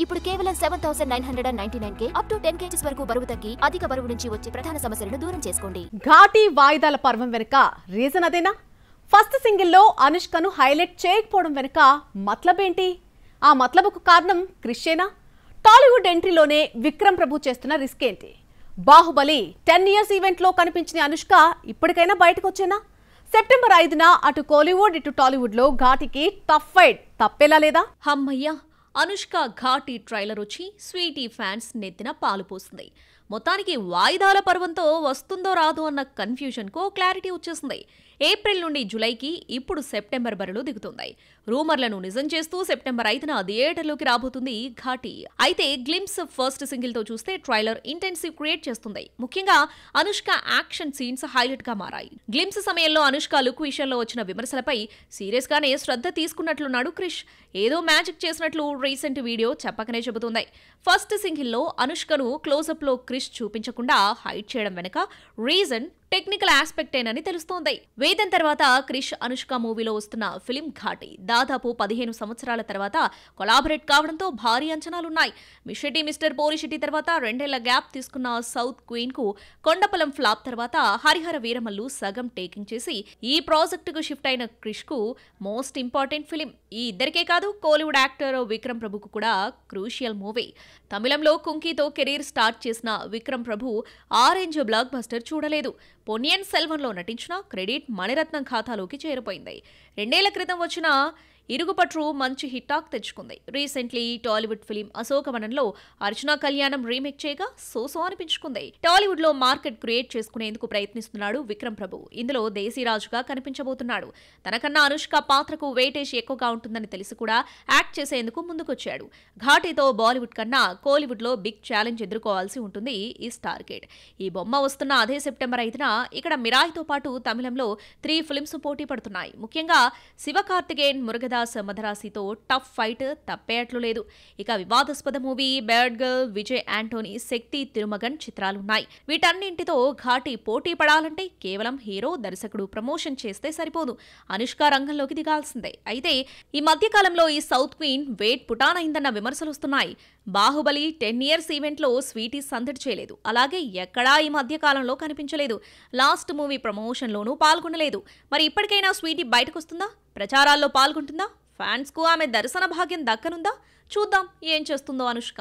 ఇప్పుడు కేవలం 7999K up to 10 kgs వరకు బరువు తగ్గి అధిక బరువు నుంచి వచ్చే ప్రధాన సమస్యలను దూరం చేసుకోండి. ఘాటి వాయిదాల పర్వం వెనుక రీజన్ అదేనా? ఫస్ట్ సింగిల్లో అనుష్కను హైలైట్ చేయకపోవడం వెనుక మతలబ్ ఏంటి? ఆ మతలబుకు కారణం క్రిషేనా? టాలీవుడ్ ఎంట్రీలోనే విక్రమ్ ప్రభు చేస్తున్న రిస్క్ ఏంటి? బాహుబలి 10 ఇయర్స్ ఈవెంట్లో కనిపించిన అనుష్క ఇప్పటికైనా బయటకు వచ్చేనా? సెప్టెంబర్ 5న అటు కోలీవుడ్ ఇటు టాలీవుడ్ లో ఘాటికి టఫ్ ఫైట్ తప్పేలా లేదా? హమ్మయ్య, అనుష్క ఘాటి ట్రైలర్ వచ్చి స్వీటీ ఫ్యాన్స్ నెత్తిన పాలు పోస్తుంది. మొత్తానికి వాయిదాల పర్వంతో వస్తుందో రాదో అన్న కన్ఫ్యూజన్ కు క్లారిటీ వచ్చేసింది. ఏప్రిల్ నుండి జులైకి ఇప్పుడు సెప్టెంబర్ బరిలో దిగుతుంది. రూమర్లను నిజం చేస్తూ సెప్టెంబర్ 5న థియేటర్లోకి రాబోతుంది ఘాటి. అయితే గ్లిమ్స్ ఫస్ట్ సింగిల్ తో చూస్తే ట్రైలర్ ఇంటెన్సివ్ క్రియేట్ చేస్తుంది. ముఖ్యంగా అనుష్క యాక్షన్ సీన్స్ హైలైట్ గా మారాయి. గ్లిమ్స్ సమయంలో అనుష్క లుక్ విషయంలో వచ్చిన విమర్శలపై సీరియస్ గానే శ్రద్ధ తీసుకున్నట్లున్నాడు క్రిష్. ఏదో మ్యాజిక్ చేసినట్లు రీసెంట్ వీడియో చెప్పకనే చెబుతుంది. ఫస్ట్ సింగిల్లో అనుష్కను క్లోజప్ లో క్రిష్ చూపించకుండా హైడ్ చేయడం వెనక రీజన్ టెక్నికల్ ఆస్పెక్ట్ ఏనని తెలుస్తోంది. వేదం తర్వాత క్రిష్ అనుష్క మూవీలో వస్తున్న ఫిలిం ఘాటి దాదాపు 15 సంవత్సరాల తర్వాత కొలాబరేట్ కావడంతో భారీ అంచనాలున్నాయి. మిషెట్టి మిస్టర్ పోలిషెట్టి తర్వాత 2 ఏళ్ల గ్యాప్ తీసుకున్న సౌత్ క్వీన్ కు కొండపలం ఫ్లాప్ తర్వాత హరిహర వీరమల్లు సగం టేకింగ్ చేసి ఈ ప్రాజెక్టుకు షిఫ్ట్ అయిన క్రిష్ కు మోస్ట్ ఇంపార్టెంట్ ఫిలిం. ఈ ఇద్దరికే కాదు, కోలీవుడ్ యాక్టర్ విక్రమ్ ప్రభుకు కూడా క్రూషియల్ మూవీ. తమిళంలో కుంకీతో కెరీర్ స్టార్ట్ చేసిన విక్రమ్ ప్రభు ఆరెంజ్ బ్లాక్ బస్టర్ చూడలేదు. పొన్నియిన్ సెల్వన్లో నటించిన క్రెడిట్ మణిరత్నం ఖాతాలోకి చేరిపోయింది. 2 ఏళ్ల క్రితం వచ్చిన ఇరుగుపట్రు మంచి హిట్టాక్ తెచ్చుకుంది. రీసెంట్లీ టాలీవుడ్ ఫిలిం అశోకవనంలో అర్చనా కళ్యాణం రీమేక్ చేయగా సోసో అనిపించుకుంది. టాలీవుడ్ లో మార్కెట్ క్రియేట్ చేసుకునేందుకు ప్రయత్నిస్తున్నాడు విక్రమ్ ప్రభు. ఇందులో దేశీరాజుగా కనిపించబోతున్నాడు. తనకన్నా అనుష్క పాత్రకు వెయిటేజ్ ఎక్కువగా ఉంటుందని తెలిసి కూడా యాక్ట్ చేసేందుకు ముందుకొచ్చాడు. ఘాటితో బాలీవుడ్ కన్నా కోలీవుడ్ లో బిగ్ ఛాలెంజ్ ఎదుర్కోవాల్సి ఉంటుంది ఈ స్టార్ కిడ్. ఈ బొమ్మ వస్తున్న అదే సెప్టెంబర్ 5న ఇక్కడ మిరాయితో పాటు తమిళంలో 3 ఫిల్మ్స్ పోటీ పడుతున్నాయి. ముఖ్యంగా శివకార్తికేయన్ మురుగదాస్ మదరాసితో టఫ్ ఫైట్ తప్పేయట్లు లేదు. ఇక వివాదాస్పద movie bad girl, Vijay Antony, Shakthi Thirumagan చిత్రాలున్నాయి. వీటన్నింటితో ఘాటి పోటీ పడాలంటే కేవలం హీరో దర్శకుడు ప్రమోషన్ చేస్తే సరిపోదు. అనుష్క రంగంలోకి దిగాల్సిందే. అయితే ఈ మధ్యకాలంలో ఈ సౌత్ క్వీన్ వెయిట్ పుటానైందన్న విమర్శలు వస్తున్నాయి. బాహుబలి 10 ఇయర్స్ ఈవెంట్లో స్వీటీ సందడి చేయలేదు. అలాగే ఎక్కడా ఈ మధ్యకాలంలో కనిపించలేదు. లాస్ట్ మూవీ ప్రమోషన్లోనూ పాల్గొనలేదు. మరి ఇప్పటికైనా స్వీటీ బయటకొస్తుందా? ప్రచారాల్లో పాల్గొంటుందా? ఫ్యాన్స్ కు ఆమె దర్శన భాగ్యం దక్కనుందా? చూద్దాం ఏం చేస్తుందో అనుష్క.